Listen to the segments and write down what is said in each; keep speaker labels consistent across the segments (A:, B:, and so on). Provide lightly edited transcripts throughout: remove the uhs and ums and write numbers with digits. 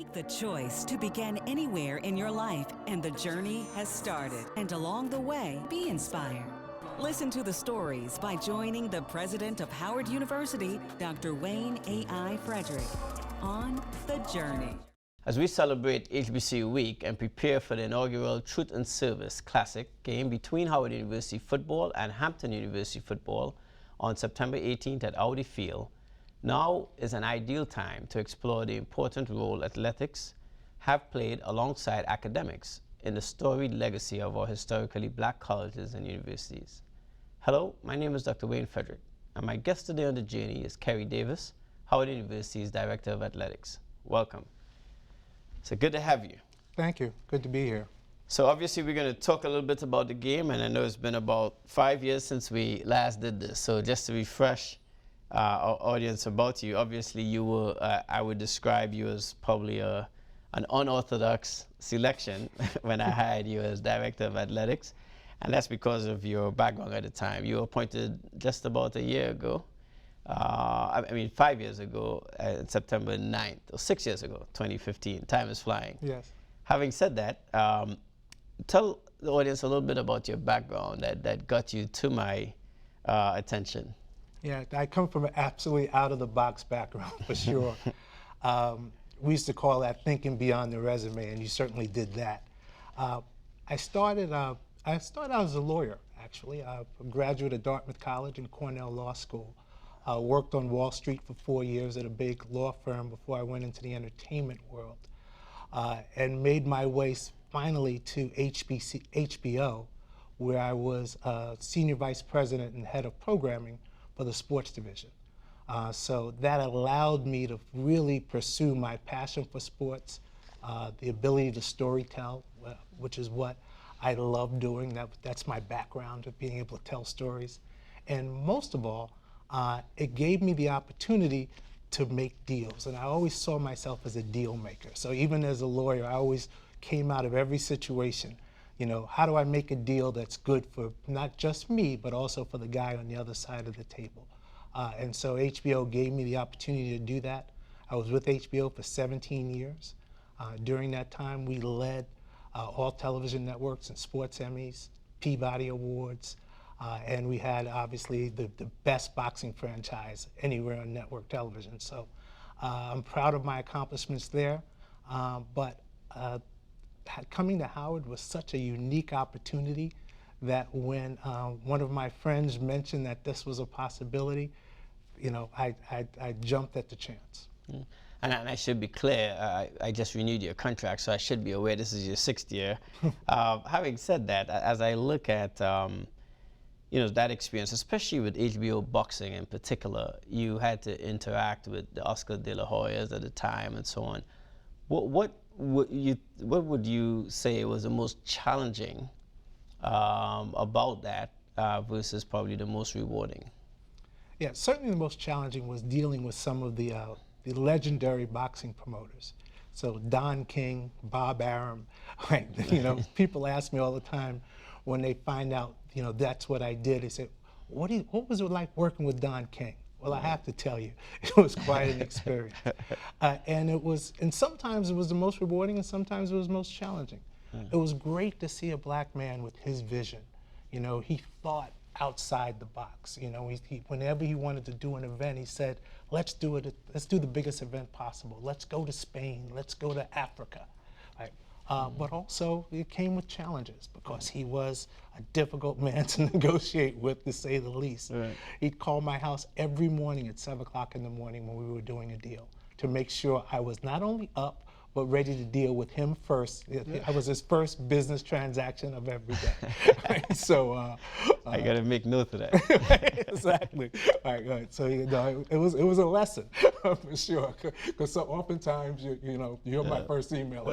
A: Make the choice to begin anywhere in your life, and the journey has started. And along the way, be inspired. Listen to the stories by joining the president of Howard University, Dr. Wayne A.I. Frederick, on The Journey.
B: As we celebrate HBCU Week and prepare for the inaugural Truth and Service Classic game between Howard University football and Hampton University football on September 18th at Audi Field, now is an ideal time to explore the important role athletics have played alongside academics in the storied legacy of our historically black colleges and universities. Hello, my name is Dr. Wayne Frederick, and my guest today on The Journey is Keri Davis, Howard University's Director of Athletics. Welcome. So good to have you.
C: Thank you. Good to be here.
B: So obviously we're going to talk a little bit about the game, and I know it's been about 5 years since we last did this. So just to refresh our audience about you, obviously you were, I would describe you as probably an unorthodox selection when I hired you as Director of Athletics, and that's because of your background at the time. You were appointed just about a year ago. 5 years ago, September 9th, or 6 years ago, 2015. Time is flying.
C: Yes.
B: Having said that, tell the audience a little bit about your background that got you to my attention.
C: Yeah, I come from an absolutely out-of-the-box background, for sure. We used to call that thinking beyond the resume, and you certainly did that. I started out as a lawyer, actually. I'm a graduate of Dartmouth College and Cornell Law School. Worked on Wall Street for 4 years at a big law firm before I went into the entertainment world, and made my way finally to HBO, where I was Senior Vice President and Head of Programming for the sports division. So that allowed me to really pursue my passion for sports, the ability to storytell, which is what I love doing. That's my background, of being able to tell stories. And most of all, it gave me the opportunity to make deals, and I always saw myself as a deal maker. So even as a lawyer, I always came out of every situation, you know, how do I make a deal that's good for not just me, but also for the guy on the other side of the table? And so HBO gave me the opportunity to do that. I was with HBO for 17 years. During that time, we led all television networks and sports Emmys, Peabody Awards, and we had obviously the best boxing franchise anywhere on network television. So I'm proud of my accomplishments there, but coming to Howard was such a unique opportunity that when one of my friends mentioned that this was a possibility, you know, I jumped at the chance.
B: Mm. And I should be clear, I just renewed your contract, so I should be aware this is your 6th year. Having said that, as I look at you know, that experience, especially with HBO boxing in particular, you had to interact with the Oscar de la Hoyas at the time and so on. What would you say was the most challenging about that versus probably the most rewarding?
C: Yeah, certainly the most challenging was dealing with some of the legendary boxing promoters. So Don King, Bob Arum, right? You know, people ask me all the time when they find out, you know, that's what I did. They say, what was it like working with Don King? Well, I have to tell you, it was quite an experience. And sometimes it was the most rewarding and sometimes it was most challenging. It was great to see a black man with his vision. You know, he thought outside the box. You know, whenever he wanted to do an event, he said, let's do the biggest event possible. Let's go to Spain, let's go to Africa. Right? But also it came with challenges because he was a difficult man to negotiate with, to say the least. Right. He'd call my house every morning at 7 o'clock in the morning when we were doing a deal to make sure I was not only up, but ready to deal with him first. I was his first business transaction of every day. Right? So
B: I got to make note of that.
C: Exactly. All right. So you know, it was a lesson for sure. Because so oftentimes you're my first email.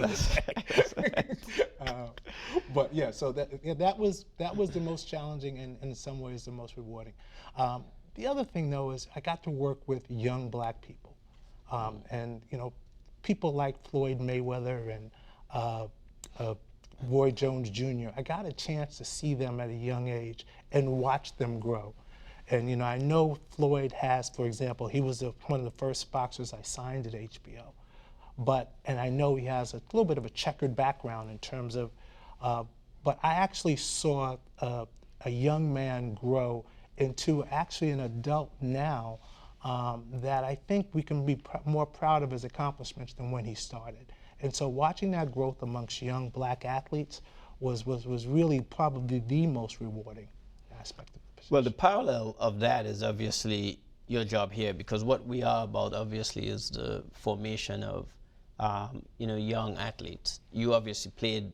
C: But yeah, so that was the most challenging and in some ways the most rewarding. The other thing though is I got to work with young black people, and you know, people like Floyd Mayweather and Roy Jones Jr. I got a chance to see them at a young age and watch them grow. And you know, I know Floyd has, for example, he was one of the first boxers I signed at HBO. and I know he has a little bit of a checkered background in terms of, but I actually saw a young man grow into actually an adult now that I think we can be more proud of his accomplishments than when he started. And so watching that growth amongst young black athletes was really probably the most rewarding aspect of the position.
B: Well, the parallel of that is obviously your job here, because what we are about obviously is the formation of young athletes. You obviously played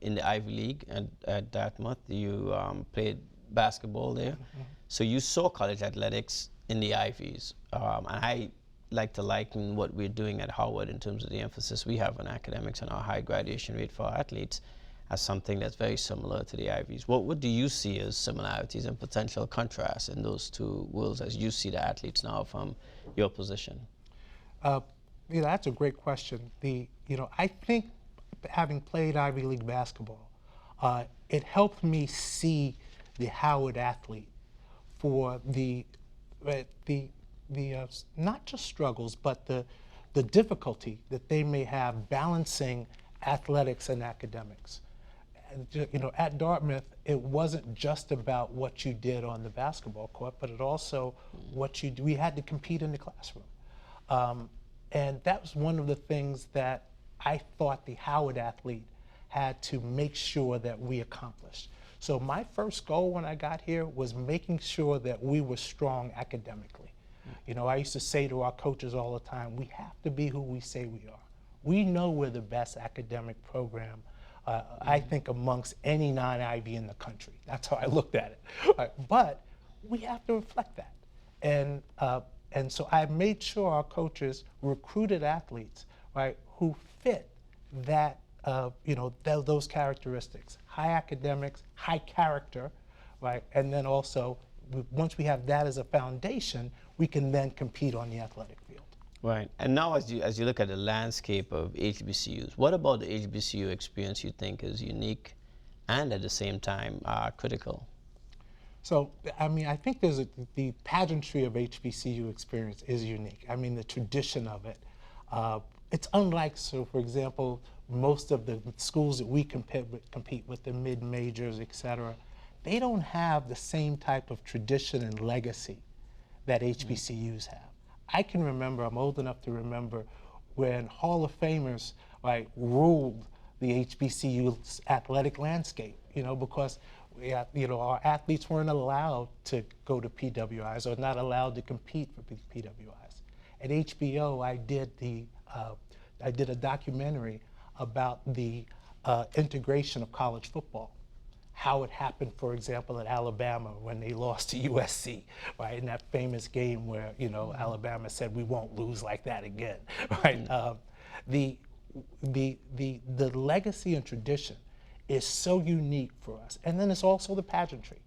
B: in the Ivy League at Dartmouth. You played basketball there. Mm-hmm. So you saw college athletics in the Ivies. And I like to liken what we're doing at Howard in terms of the emphasis we have on academics and our high graduation rate for our athletes as something that's very similar to the Ivies. What do you see as similarities and potential contrasts in those two worlds as you see the athletes now from your position?
C: That's a great question. I think having played Ivy League basketball, it helped me see the Howard athlete for the not just struggles, but the difficulty that they may have balancing athletics and academics. At Dartmouth, it wasn't just about what you did on the basketball court, but it also we had to compete in the classroom. And that was one of the things that I thought the Howard athlete had to make sure that we accomplished. So my first goal when I got here was making sure that we were strong academically. I used to say to our coaches all the time, we have to be who we say we are. We know we're the best academic program, I think, amongst any non-Ivy in the country. That's how I looked at it. But we have to reflect that. And so I made sure our coaches recruited athletes, right, who fit that, those characteristics: high academics, high character, right, and then also once we have that as a foundation, we can then compete on the athletic field.
B: Right. And now as you look at the landscape of HBCUs, what about the HBCU experience you think is unique and at the same time critical?
C: So, I think the pageantry of HBCU experience is unique. The tradition of it. It's unlike, so for example, most of the schools that we compete with, the mid-majors, et cetera, they don't have the same type of tradition and legacy that HBCUs have. I can remember, I'm old enough to remember, when Hall of Famers ruled the HBCU athletic landscape, because our athletes weren't allowed to go to PWIs or not allowed to compete for PWIs. At HBO, I did a documentary about the integration of college football, how it happened, for example, at Alabama when they lost to USC, right? In that famous game where, Alabama said, we won't lose like that again, right? The legacy and tradition is so unique for us. And then it's also the pageantry,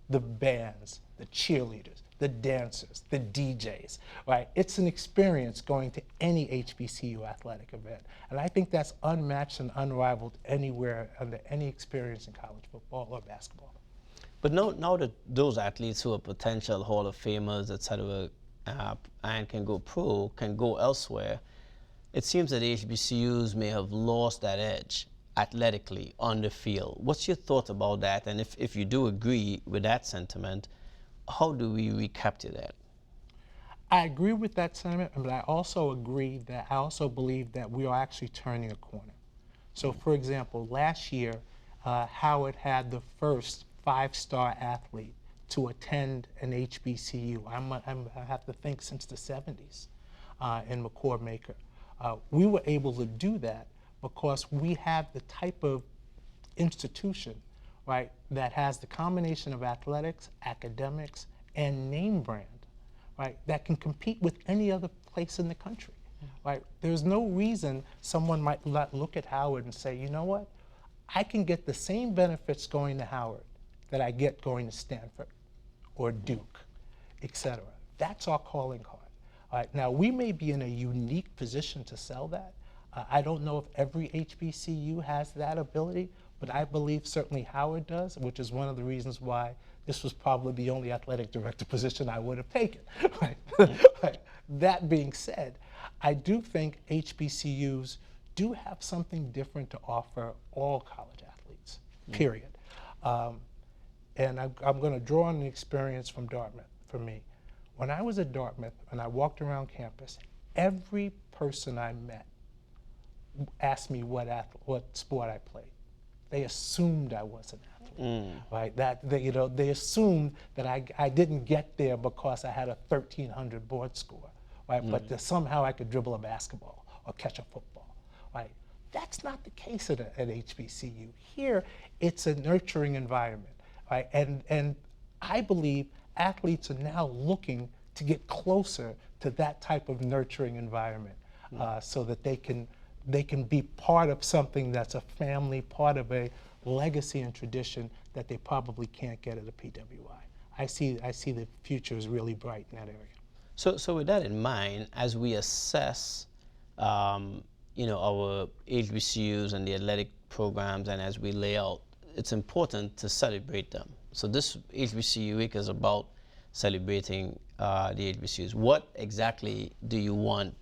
C: the bands, the cheerleaders, the dancers, the DJs, right? It's an experience going to any HBCU athletic event. And I think that's unmatched and unrivaled anywhere under any experience in college football or basketball.
B: But now that those athletes who are potential Hall of Famers, et cetera, and can go pro, can go elsewhere, it seems that HBCUs may have lost that edge athletically on the field. What's your thought about that? And if you do agree with that sentiment, how do we recapture that?
C: I agree with that sentiment, but I also believe that we are actually turning a corner. So for example, last year, Howard had the first 5-star athlete to attend an HBCU. I have to think since the 70s in McCord-Maker. We were able to do that because we have the type of institution, right, that has the combination of athletics, academics, and name brand, right, that can compete with any other place in the country, right? There's no reason someone might not look at Howard and say, you know what, I can get the same benefits going to Howard that I get going to Stanford or Duke, et cetera. That's our calling card. All right, now, we may be in a unique position to sell that. I don't know if every HBCU has that ability, but I believe certainly Howard does, which is one of the reasons why this was probably the only athletic director position I would have taken. Right? Right. That being said, I do think HBCUs do have something different to offer all college athletes, period. And I'm going to draw on the experience from Dartmouth for me. When I was at Dartmouth and I walked around campus, every person I met asked me what sport I played. They assumed I was an athlete, right? They assumed that I didn't get there because I had a 1,300 board score, right? But that somehow I could dribble a basketball or catch a football, right? That's not the case at HBCU. Here, it's a nurturing environment, right? And I believe athletes are now looking to get closer to that type of nurturing environment, so that they can be part of something that's a family, part of a legacy and tradition that they probably can't get at a PWI. I see the future is really bright in that area.
B: So with that in mind, as we assess our HBCUs and the athletic programs, and as we lay out, it's important to celebrate them. So this HBCU week is about celebrating the HBCUs. What exactly do you want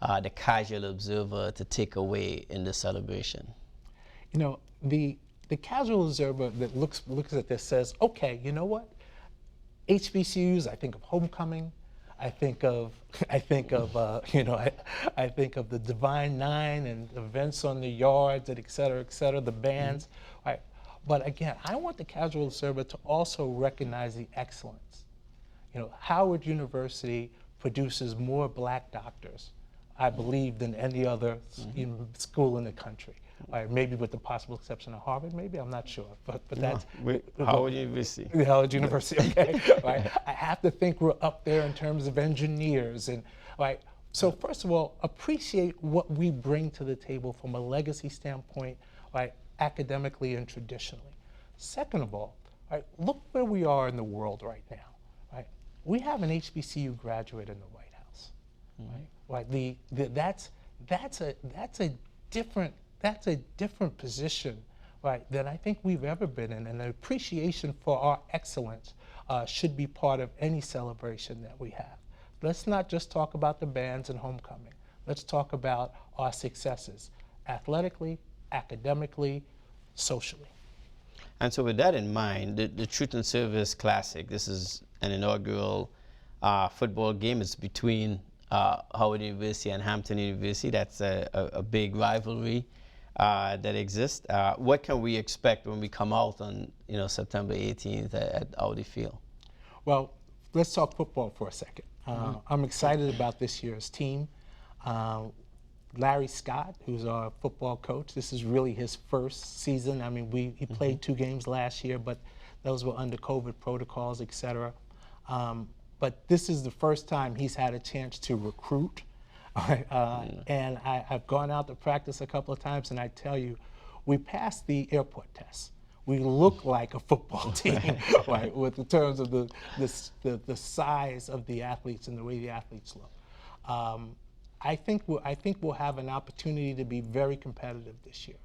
B: the casual observer to take away in this celebration?
C: You know, the casual observer that looks at this says, okay, you know what? HBCUs, I think of homecoming, I think of the Divine Nine and events on the yards, and et cetera, the bands. Right? But again, I want the casual observer to also recognize the excellence. You know, Howard University produces more black doctors, I believe, than any other school in the country. Right, maybe with the possible exception of Harvard, maybe, I'm not sure. But that's
B: Howard University.
C: Howard University, okay. Right. I have to think we're up there in terms of engineers. And right. So first of all, appreciate what we bring to the table from a legacy standpoint, right, academically and traditionally. Second of all, right, look where we are in the world right now. Right. We have an HBCU graduate in the White House. Right. That's a different position, right, than I think we've ever been in, and the appreciation for our excellence should be part of any celebration that we have. Let's not just talk about the bands and homecoming. Let's talk about our successes, athletically, academically, socially.
B: And so with that in mind, the Truth and Service Classic, this is an inaugural football game. It's between Howard University and Hampton University. That's a big rivalry that exists. What can we expect when we come out on September 18th at Audi Field?
C: Well, let's talk football for a second. I'm excited about this year's team. Larry Scott, who's our football coach, this is really his first season. I mean, he played 2 games last year, but those were under COVID protocols, et cetera. But this is the first time he's had a chance to recruit. And I've gone out to practice a couple of times, and I tell you, we passed the airport test. We look like a football team, right, in terms of the size of the athletes and the way the athletes look. I think we'll have an opportunity to be very competitive this year.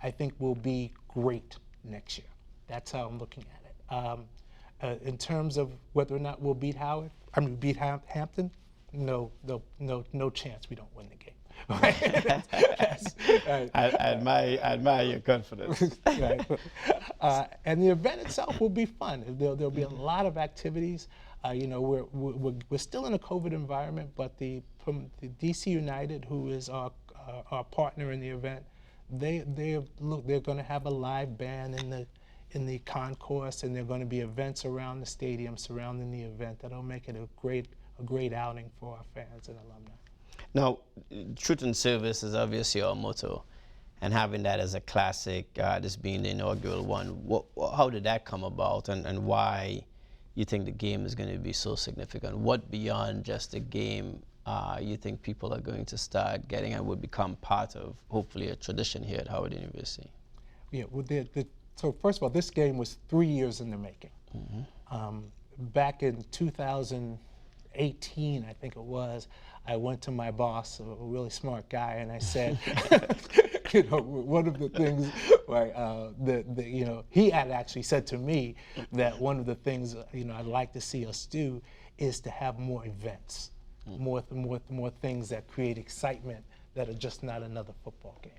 C: I think we'll be great next year. That's how I'm looking at it. In terms of whether or not we'll beat Hampton, no chance we don't win the game. Right?
B: I admire your confidence.
C: Right. And the event itself will be fun. There'll be a lot of activities. We're still in a COVID environment, but the DC United, who is our partner in the event, they're going to have a live band in the concourse, and there are going to be events around the stadium surrounding the event that'll make it a great outing for our fans and alumni.
B: Now, Truth and Service is obviously our motto, and having that as a classic, this being the inaugural one, how did that come about, and why you think the game is going to be so significant? What beyond just the game you think people are going to start getting and would become part of, hopefully, a tradition here at Howard University?
C: Yeah, well, so first of all, this game was 3 years in the making. Back in 2018, I think it was, I went to my boss, a really smart guy, and I said, one of the things, right, he had actually said to me that one of the things, I'd like to see us do is to have more events. more things that create excitement that are just not another football game.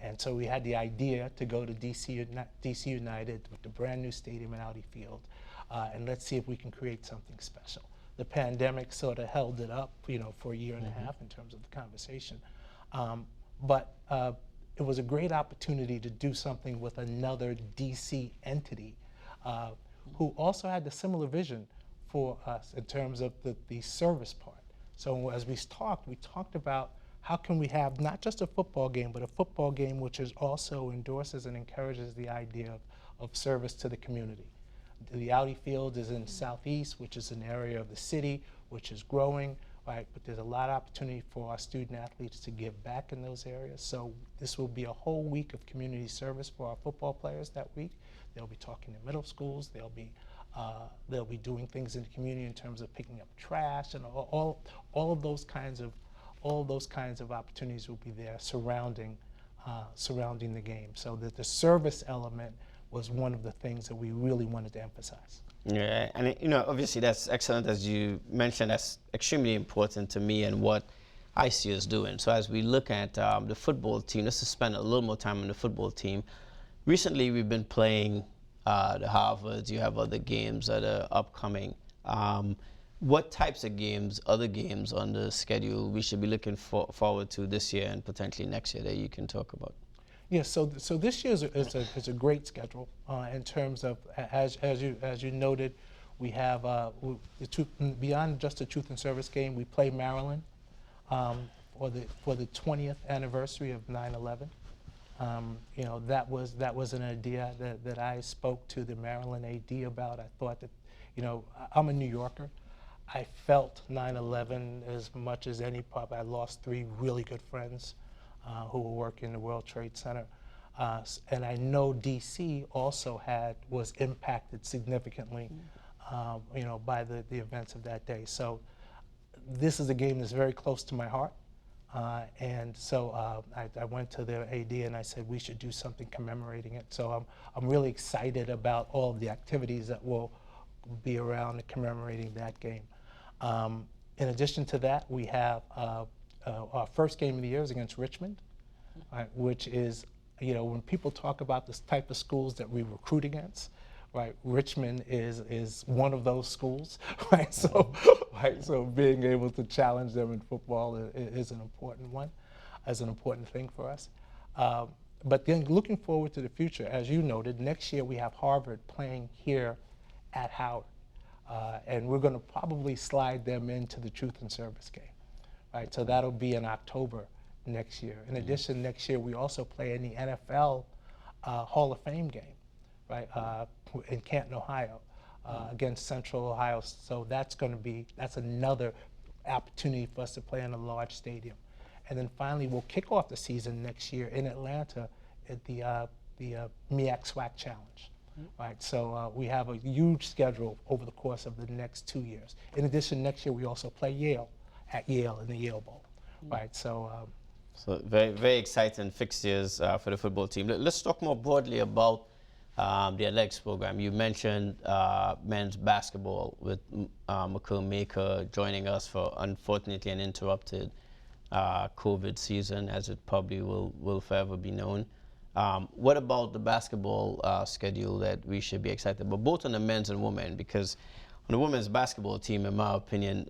C: And so we had the idea to go to DC United with the brand new stadium and Audi Field, and let's see if we can create something special. The pandemic sort of held it up, for a year and a half in terms of the conversation. But it was a great opportunity to do something with another DC entity who also had the similar vision for us in terms of the service part. So as we talked about how can we have not just a football game, but a football game which is also endorses and encourages the idea of service to the community. The Audi Field is in Southeast, which is an area of the city which is growing, right? But there's a lot of opportunity for our student athletes to give back in those areas. So this will be a whole week of community service for our football players that week. They'll be talking to middle schools. They'll be doing things in the community in terms of picking up trash and all of those kinds of opportunities will be there surrounding the game. So that the service element was one of the things that we really wanted to emphasize.
B: Yeah, and obviously that's excellent, as you mentioned. That's extremely important to me and what I see us doing. So as we look at the football team, let's just spend a little more time on the football team. Recently, we've been playing the Harvards. You have other games that are upcoming. What types of games, other games on the schedule we should be looking forward to this year and potentially next year that you can talk about?
C: Yeah, so this year is a great schedule in terms of, as you noted, we have beyond just the Truth and Service game. We play Maryland for the 20th anniversary of 9/11. That was an idea that I spoke to the Maryland AD about. I thought that, I'm a New Yorker. I felt 9/11 as much as any pub. I lost 3 really good friends who were working in the World Trade Center. And I know DC also was impacted significantly, by the events of that day. So this is a game that's very close to my heart. And so I went to their AD and I said we should do something commemorating it. So I'm really excited about all of the activities that will be around commemorating that game. In addition to that, we have our first game of the year is against Richmond, right, which is, when people talk about this type of schools that we recruit against, right, Richmond is one of those schools, right? So, so being able to challenge them in football is an important thing for us. But then looking forward to the future, as you noted, next year we have Harvard playing here at Howard, and we're going to probably slide them into the Truth and Service game. Right, so that'll be in October next year. In addition, next year we also play in the NFL Hall of Fame game, right, in Canton, Ohio, against Central Ohio. So that's another opportunity for us to play in a large stadium. And then finally, we'll kick off the season next year in Atlanta at the MEAC SWAC Challenge. Right, so we have a huge schedule over the course of the next 2 years. In addition, next year we also play Yale at Yale in the Yale Bowl, right? So,
B: so very, very exciting fixtures for the football team. Let's talk more broadly about the athletics program. You mentioned men's basketball with Mecca joining us for, unfortunately, an interrupted COVID season, as it probably will forever be known. What about the basketball schedule that we should be excited about, both on the men's and women? Because on the women's basketball team, in my opinion,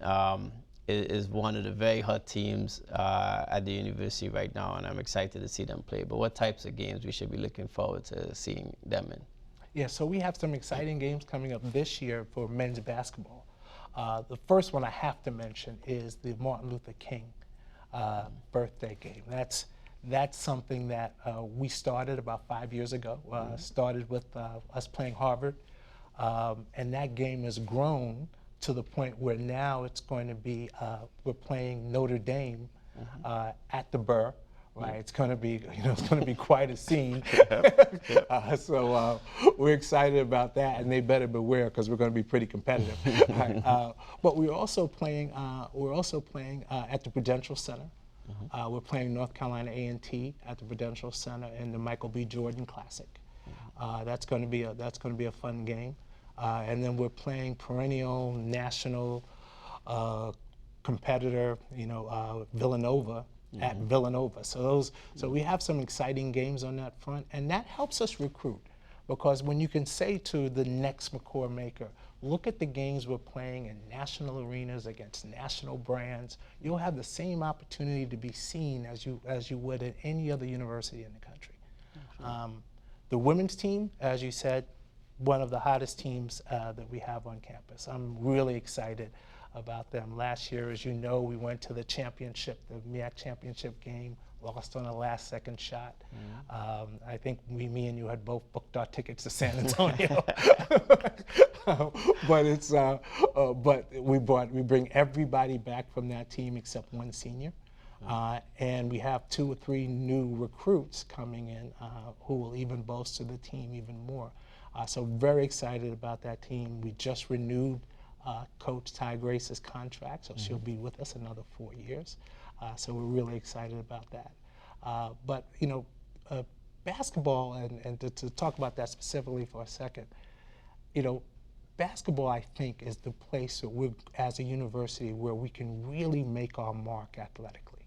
B: is one of the very hot teams at the university right now, and I'm excited to see them play. But what types of games we should be looking forward to seeing them in?
C: Yeah, so we have some exciting games coming up this year for men's basketball. The first one I have to mention is the Martin Luther King birthday game. That's something that we started about 5 years ago. Started with us playing Harvard, and that game has grown to the point where now it's going to be, we're playing Notre Dame at the Burr, right? It's going to be, it's going to be quite a scene. So we're excited about that, and they better beware because we're going to be pretty competitive. Right? But we're also playing at the Prudential Center. We're playing North Carolina A&T at the Prudential Center in the Michael B. Jordan Classic. That's going to be a fun game. And then we're playing perennial national competitor, Villanova at Villanova. So we have some exciting games on that front, and that helps us recruit. Because when you can say to the next McCord maker, look at the games we're playing in national arenas against national brands, you'll have the same opportunity to be seen as you would at any other university in the country. The women's team, as you said, one of the hottest teams that we have on campus. I'm really excited about them. Last year, as you know, we went to the championship, the MEAC championship game, lost on a last-second shot. I think me and you had both booked our tickets to San Antonio. But we bring everybody back from that team except one senior. And we have 2 or 3 new recruits coming in who will even bolster the team even more. So very excited about that team. We just renewed Coach Ty Grace's contract, so she'll be with us another 4 years. So we're really excited about that. But basketball, and to talk about that specifically for a second, basketball, I think, is the place that we're, as a university, where we can really make our mark athletically.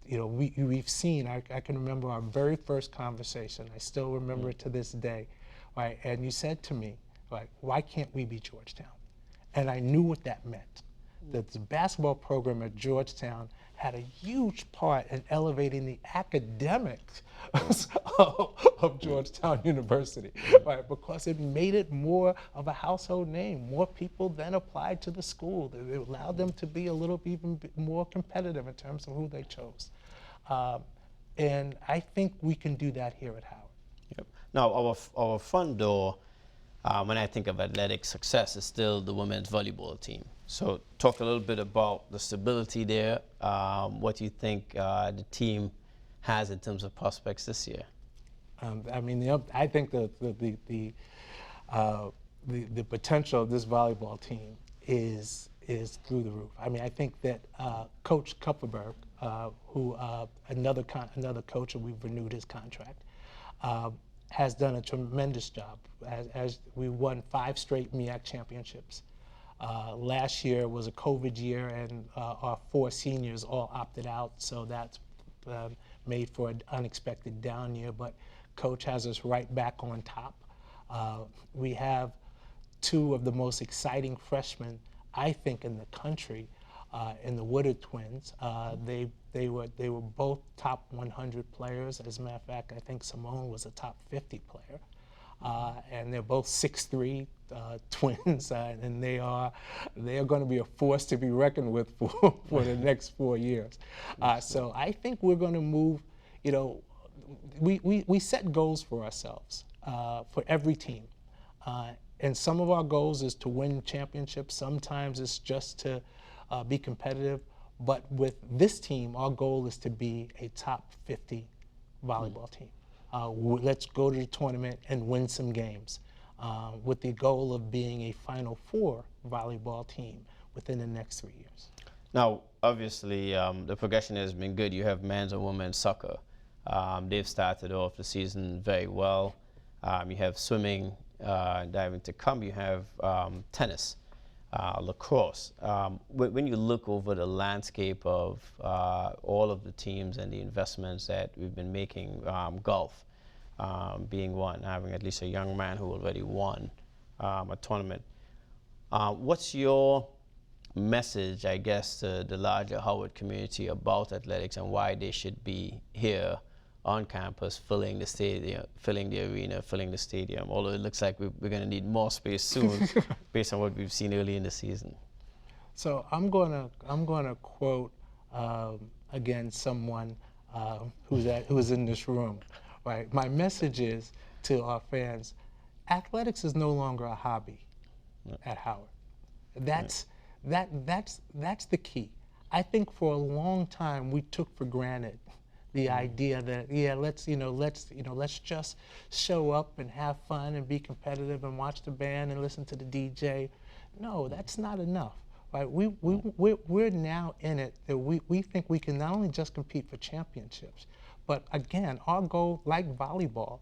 C: We've seen, I can remember our very first conversation, I still remember it to this day, right? And you said to me, like, why can't we be Georgetown? And I knew what that meant. That the basketball program at Georgetown had a huge part in elevating the academics of Georgetown University, right? Because it made it more of a household name. More people then applied to the school. It allowed them to be a little even more competitive in terms of who they chose. And I think we can do that here at Howard.
B: Yep. Now, our front door, when I think of athletic success, is still the women's volleyball team. So talk a little bit about the stability there, what you think the team has in terms of prospects this year.
C: I think the potential of this volleyball team is through the roof. I think that Coach Kupferberg, another coach, and we've renewed his contract, has done a tremendous job. As we won 5 straight MEAC championships. Last year was a COVID year, and our 4 seniors all opted out, so that's made for an unexpected down year, but Coach has us right back on top. We have 2 of the most exciting freshmen, I think, in the country, in the Woodard twins. They were both top 100 players. As a matter of fact, I think Simone was a top 50 player. And they're both 6'3" twins, and they are going to be a force to be reckoned with for the next 4 years. So I think we're going to move. We set goals for ourselves for every team, and some of our goals is to win championships. Sometimes it's just to be competitive. But with this team, our goal is to be a top 50 volleyball team. Let's go to the tournament and win some games with the goal of being a Final Four volleyball team within the next 3 years.
B: Now, obviously, the progression has been good. You have men's and women's soccer. They've started off the season very well. You have swimming, diving to come. You have tennis, lacrosse. When you look over the landscape of all of the teams and the investments that we've been making, golf being one, having at least a young man who already won a tournament. What's your message, I guess, to the larger Howard community about athletics and why they should be here on campus, filling the stadium, filling the arena, filling the stadium, although it looks like we're going to need more space soon based on what we've seen early in the season?
C: So I'm gonna quote again someone who's in this room. Right. My message is to our fans: athletics is no longer a hobby at Howard. That's the key. I think for a long time we took for granted the idea that let's just show up and have fun and be competitive and watch the band and listen to the DJ. No, that's not enough. Right? We're now in it that we think we can not only just compete for championships, but again, our goal, like volleyball,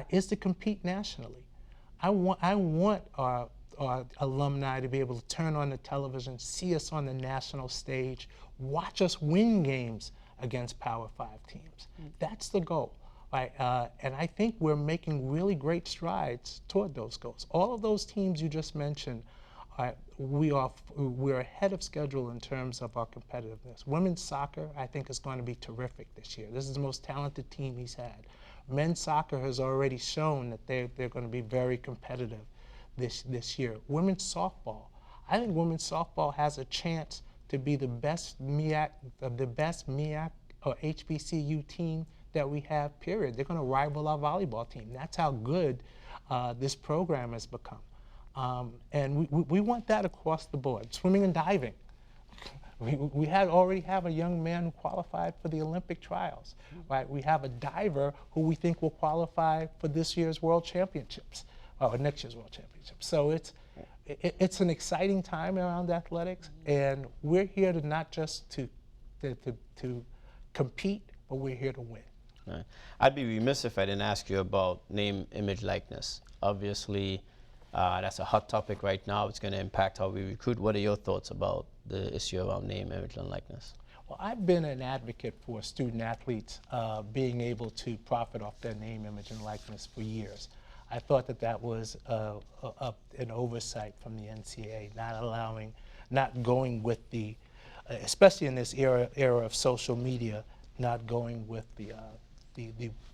C: is to compete nationally. I want our alumni to be able to turn on the television, see us on the national stage, watch us win games against Power 5 teams. That's the goal. Right? And I think we're making really great strides toward those goals. All of those teams you just mentioned, we're ahead of schedule in terms of our competitiveness. Women's soccer, I think, is going to be terrific this year. This is the most talented team he's had. Men's soccer has already shown that they're going to be very competitive this year. Women's softball, I think women's softball has a chance to be the best MEAC or HBCU team that we have, period. They're going to rival our volleyball team. That's how good this program has become. And we want that across the board. Swimming and diving. We already have a young man who qualified for the Olympic trials. Right? We have a diver who we think will qualify for this year's World Championships, or next year's World Championships. So it's an exciting time around athletics, and we're here to not just to compete, but we're here to win.
B: Right. I'd be remiss if I didn't ask you about name, image, likeness. Obviously, that's a hot topic right now. It's going to impact how we recruit. What are your thoughts about the issue around name, image, and likeness?
C: Well, I've been an advocate for student athletes being able to profit off their name, image, and likeness for years. I thought that was an oversight from the NCAA, not going with the, especially in this era of social media, not going with the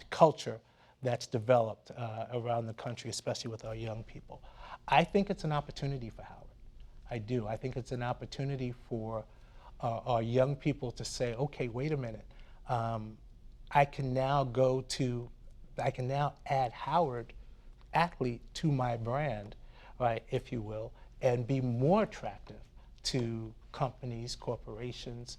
C: culture that's developed around the country, especially with our young people. I think it's an opportunity for Howard. I do. I think it's an opportunity for our young people to say, okay, wait a minute. I can now add Howard athlete to my brand, right, if you will, and be more attractive to companies, corporations,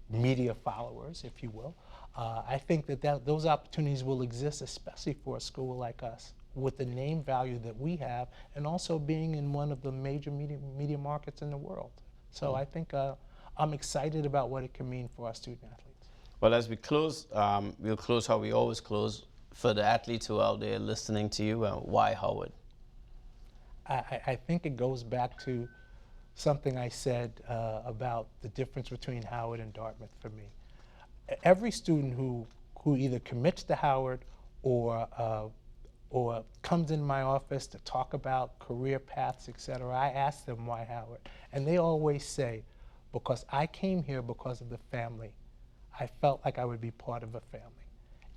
C: media followers, if you will. I think that those opportunities will exist, especially for a school like us, with the name value that we have, and also being in one of the major media markets in the world. So I think I'm excited about what it can mean for our student athletes.
B: Well, as we close, we'll close how we always close. For the athletes who are out there listening to you, why Howard?
C: I think it goes back to something I said about the difference between Howard and Dartmouth for me. Every student who either commits to Howard or comes in my office to talk about career paths, et cetera, I ask them why Howard. And they always say, because I came here because of the family. I felt like I would be part of a family.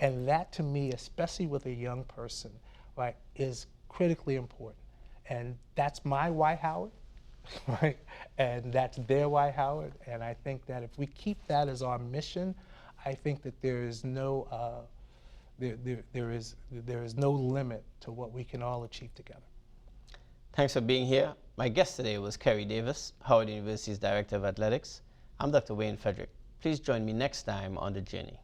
C: And that, to me, especially with a young person, right, is critically important. And that's my why Howard, right? And that's their why Howard. And I think that if we keep that as our mission, I think that there is no there is no limit to what we can all achieve together.
B: Thanks for being here. My guest today was Keri Davis, Howard University's Director of Athletics. I'm Dr. Wayne Frederick. Please join me next time on The Journey.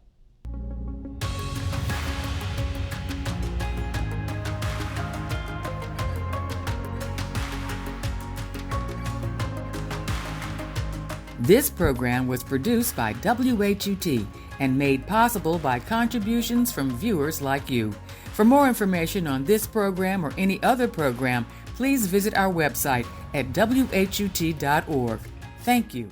D: This program was produced by WHUT and made possible by contributions from viewers like you. For more information on this program or any other program, please visit our website at whut.org. Thank you.